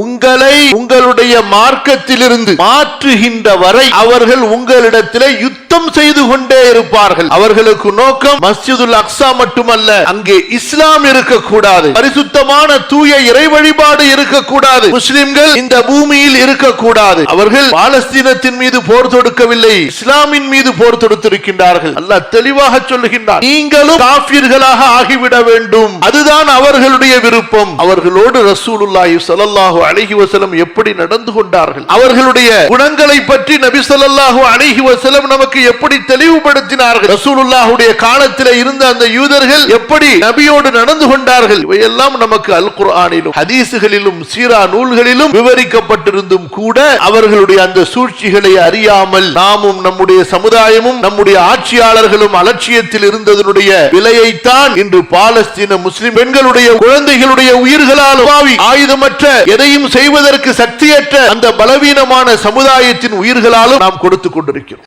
உங்களை உங்களுடைய மார்க்கத்திலிருந்து மாற்றுகின்ற வரை அவர்கள் உங்களிடத்திலே யுத்தம் செய்து கொண்டே இருப்பார்கள். அவர்களுக்கு நோக்கம் மஸ்ஜிதுல் அக்ஸா மட்டுமல்ல, அங்கே இஸ்லாம் இருக்கக்கூடாது, பரிசுத்தமான தூய இறை வழிபாடு இருக்கக்கூடாது, முஸ்லிம்கள் இந்த பூமியில் இருக்கக்கூடாது. அவர்கள் பாலஸ்தீனத்தின் மீது போர் தொடுக்கவில்லை, இஸ்லாமின் மீது போர் தொடுத்திருக்கின்றார்கள். அல்லாஹ் தெளிவாக சொல்லுகின்றார், நீங்களும் காஃபிர்களாக ஆகிவிட வேண்டும், அதுதான் அவர்களுடைய விருப்பம். அவர்களோடு ரசூலுல்லாஹி ஸல்லல்லாஹு அலைஹி வஸல்லம் எப்படி நடந்து கொண்டார்கள், அவர்களுடைய குணங்களை பற்றி நபி ஸல்லல்லாஹு அலைஹி வஸல்லம் நமக்கு எப்படி தெளிவுபடுத்தினார்கள், ரசூலுல்லாஹுடைய காலத்தில் இருந்த அந்த யூதர்கள் எப்படி நபியோடு நடந்து கொண்டார்கள், இவையெல்லாம் நமக்கு அல் குர்ஆனிலும் ஹதீஸ்களிலும் சீரா நூல்களிலும் விவரிக்கப்பட்டிருந்தும் கூட அவர்களுடைய அந்த சூழ்ச்சிகளை அறியாமல் நாமும் நம்முடைய சமுதாயமும் நம்முடைய ஆட்சியாளர்களும் அலட்சியத்தில் இருந்ததனுடைய விலையைத்தான் இன்று பாலஸ்தீன முஸ்லிம் பெண்களுடைய குழந்தைகளுடைய உயிர்களால் ஆயுதமற்ற எதையும் செய்வதற்கு சக்தியற்ற அந்த பலவீனமான சமுதாயத்தின் உயிர்களாலும் நாம் கொடுத்துக் கொண்டிருக்கிறோம்.